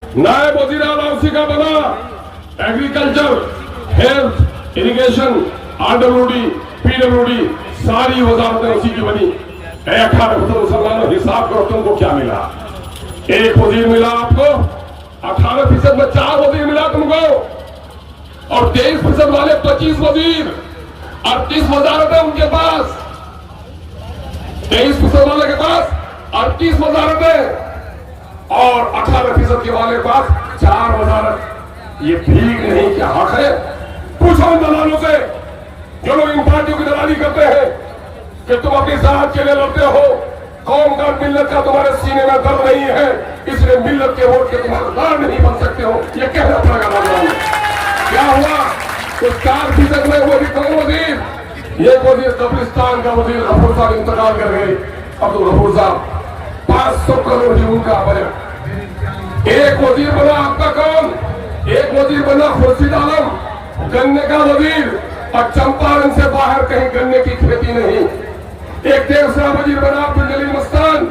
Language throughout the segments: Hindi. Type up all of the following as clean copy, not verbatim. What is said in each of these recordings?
नायब वजीर आला उसी का बना, agriculture, health, irrigation, RWD, PWD सारी वजारतें उसी की बनी। 18% मुसलमानों हिसाब करो तुमको क्या मिला। एक वजीर मिला आपको, 18% में 4 वजीर मिला तुमको, और 23% वाले 25 वजीर, 38 वजारतें उनके पास। 23% वाले के पास 38 वजारतें और 18% के वाले पास 4 वजारत। ये भीख नहीं क्या हक है? पूछो उन दलालों से जो लोग इन पार्टियों की दलाली करते हैं कि तुम अपनी जात के लिए लड़ते हो, कौम का मिल्लत का तुम्हारे सीने में दर्द नहीं है, इसलिए मिल्लत के वोट के तुम हकदार नहीं बन सकते हो। ये कहना पड़ेगा नौजवानों। क्या हुआ? उस 4% में वो भी कौन वजीर? ये वजीर कब्रिस्तान का वजीर गफूर साहब इंतकाल कर गए। अब्दुल गफूर साहब 500 करोड़ की उनका बजट। एक वजीर बना आपका कौन? एक वजीर बना खुर्शीद आलम, गन्ने का वजीर, और चंपारण से बाहर कहीं गन्ने की खेती नहीं। एक तीसरा वजीर बना अब्दुल जलील मस्तान,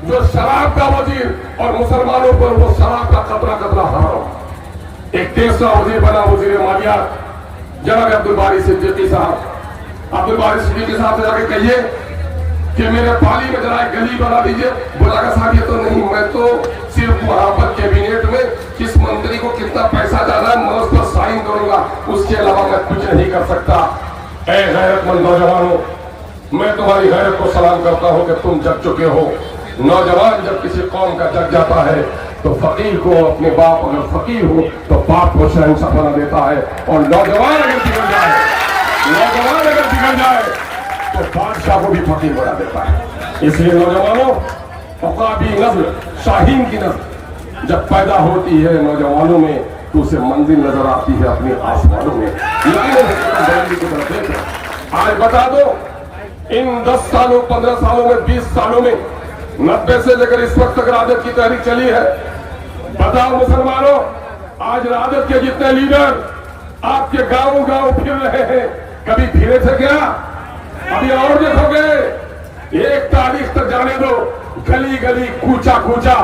जो शराब का वजीर, और मुसलमानों पर वो शराब का कतरा कतरा हराम। एक तीसरा वजीर बना वजीर मालियात जनाब अब्दुल बारी सिद्दीकी साहब। अब्दुल बारी सिद्दीकी साहब से जाके कहिए कि मेरे पाली में जरा एक गली बना दीजिए। बोला साहब ये तो नहीं, मैं तो सिर्फ वहां पर कैबिनेट में किस मंत्री को कितना पैसा जाना है मैं उस पर साइन करूंगा, उसके अलावा मैं कुछ नहीं कर सकता। ऐ गैरतमंद नौजवानों, मैं तुम्हारी गैरत को सलाम करता हूं कि तुम जग चुके हो। नौजवान जब किसी कौम का जग जाता है तो फकीर को अपने बाप, अगर फकीर हो तो बाप को शहंशाह बना देता है, और नौजवान अगर बिगड़ जाए तो बादशाह को भी फकीर बना देता है। इसलिए नौजवानों, फकाबी नस्ल, शाहीन की नस्ल जब पैदा होती है नौजवानों में तो उसे मंजिल नजर आती है अपने आसमानों में। आज बता दो, इन 10 सालों, 15 सालों में, 20 सालों में, 90 से लेकर इस वक्त तक राजद की तहरीक चली है। बताओ मुसलमानों, आज राजद के जितने लीडर आपके गांव गांव फिर रहे हैं, कभी फिरे थे क्या? अभी और देखोगे। एक तारीख तक जाने दो, गली गली, कूचा कूचा,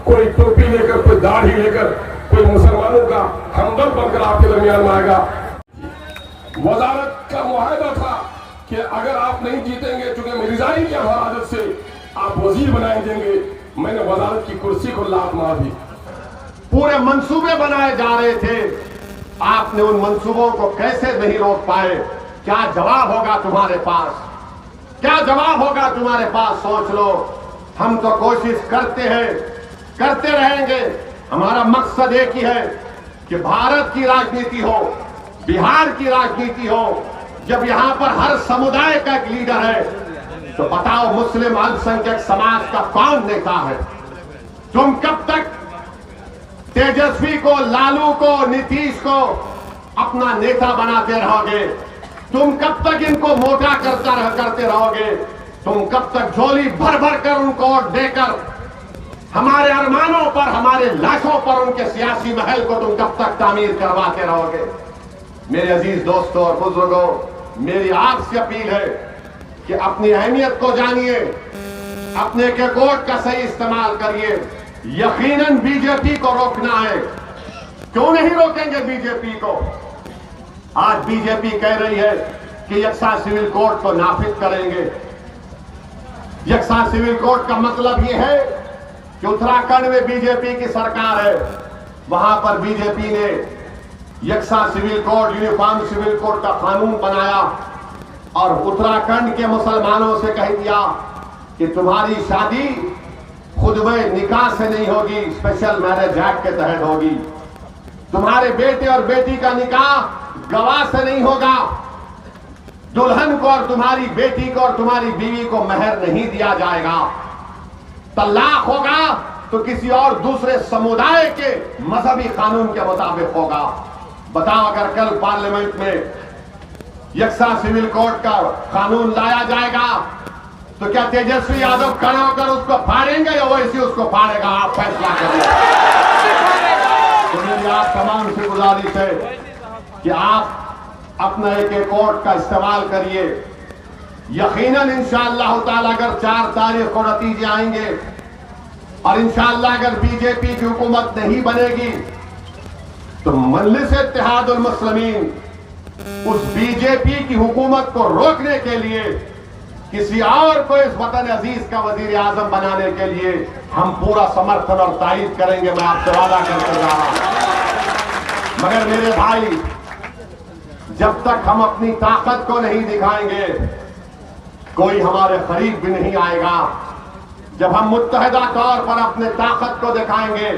कोई टोपी लेकर, कोई दाढ़ी लेकर, कोई मुसलमानों का हमदर्द बनकर आपके दरमियान में आएगा। वजारत का मुआहदा था कि अगर आप नहीं जीतेंगे, चूंकि मैं रिजाइन किया था राजद से, आप वजीर बनाए देंगे। मैंने वजारत की कुर्सी को लात मार दी। पूरे मंसूबे बनाए जा रहे थे, आपने उन मंसूबों को कैसे नहीं रोक पाए? क्या जवाब होगा तुम्हारे पास? क्या जवाब होगा तुम्हारे पास? सोच लो। हम तो कोशिश करते हैं, करते रहेंगे। हमारा मकसद एक ही है कि भारत की राजनीति हो, बिहार की राजनीति हो। जब यहां पर हर समुदाय का एक लीडर है, तो बताओ मुस्लिम अल्पसंख्यक समाज का कौन नेता है? तुम कब तक तेजस्वी को, लालू को, नीतीश को अपना नेता बनाते रहोगे? तुम कब तक इनको मोटा करते रहोगे? तुम कब तक झोली भर भर कर उनको वोट देकर हमारे अरमानों पर, हमारे लाशों पर उनके सियासी महल को तुम कब तक तामीर करवाते रहोगे? मेरे अजीज दोस्तों और बुजुर्गों, मेरी आपसे अपील है कि अपनी अहमियत को जानिए, अपने के वोट का सही इस्तेमाल करिए। यकीनन बीजेपी को रोकना है। क्यों नहीं रोकेंगे बीजेपी को? आज बीजेपी कह रही है कि यकसा सिविल कोड को नाफिज करेंगे। यकसा सिविल कोड का मतलब यह है कि उत्तराखंड में बीजेपी की सरकार है, वहां पर बीजेपी ने यकसा civil code, uniform civil code का कानून बनाया और उत्तराखंड के मुसलमानों से कह दिया कि तुम्हारी शादी खुदबे निकाह से नहीं होगी, स्पेशल मैरिज एक्ट के तहत होगी। तुम्हारे बेटे और बेटी का निकाह गवाह से नहीं होगा। दुल्हन को और तुम्हारी बेटी को और तुम्हारी बीवी को मेहर नहीं दिया जाएगा। तलाक होगा तो किसी और दूसरे समुदाय के मजहबी कानून के मुताबिक होगा। बताओ, अगर कल पार्लियामेंट में यकसा सिविल कोड का कानून लाया जाएगा तो क्या तेजस्वी यादव खड़े होकर उसको फाड़ेंगे या वैसे उसको फाड़ेगा? आप फैसला करिए। तो मेरी आप तमाम से गुजारिश है कि आप अपना एक वोट का इस्तेमाल करिए। यकीनन इंशाअल्लाह ताला अगर 4 तारीख को नतीजे आएंगे और इंशाअल्लाह अगर बीजेपी की हुकूमत नहीं बनेगी तो मजलिस इत्तेहादुल मुस्लिमीन उस बीजेपी की हुकूमत को रोकने के लिए किसी और को इस वतन अजीज का वजीर आजम बनाने के लिए हम पूरा समर्थन और तायीद करेंगे। मैं आपसे वादा करके जा रहा हूं। मगर मेरे भाई, जब तक हम अपनी ताकत को नहीं दिखाएंगे कोई हमारे करीब भी नहीं आएगा। जब हम मुत्तहिदा तौर पर अपने ताकत को दिखाएंगे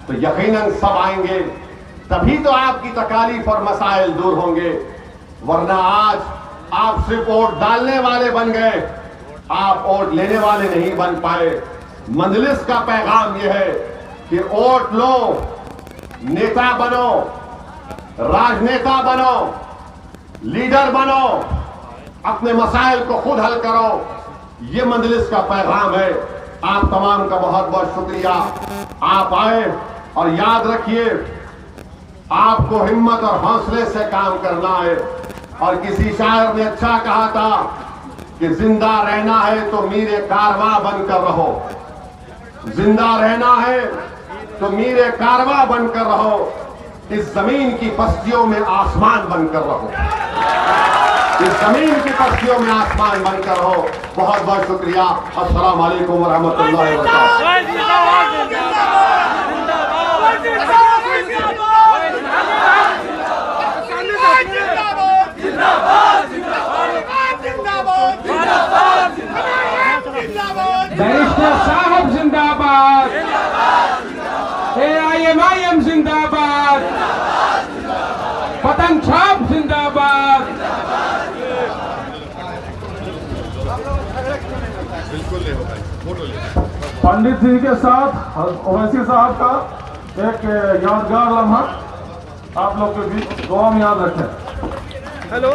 तो यकीनन सब आएंगे, तभी तो आपकी तकालीफ और मसाइल दूर होंगे। वरना आज आप सिर्फ वोट डालने वाले बन गए, आप वोट लेने वाले नहीं बन पाए। मजलिस का पैगाम यह है कि वोट लो, नेता बनो, राजनेता बनो, लीडर बनो, अपने मसाइल को खुद हल करो। ये मजलिस का पैगाम है। आप तमाम का बहुत बहुत शुक्रिया। आप आए और याद रखिए, आपको हिम्मत और हौसले से काम करना है। और किसी शायर ने अच्छा कहा था कि जिंदा रहना है तो मीरे कारवां बनकर रहो, जिंदा रहना है तो मीरे कारवां बनकर रहो, इस जमीन की बस्तियों में आसमान बनकर रहो, इस जमीन की बस्तियों में आसमान बनकर रहो। बहुत बहुत शुक्रिया। अस्सलाम वालेकुम व रहमतुल्लाहि व बैरिस्टर साहब जिंदाबाद, AIM जिंदाबाद, पतंग छाप जिंदाबाद। पंडित जी के साथ ओवैसी साहब का एक यादगार लम्हा आप लोग के बीच दुआ में याद रखें। हेलो।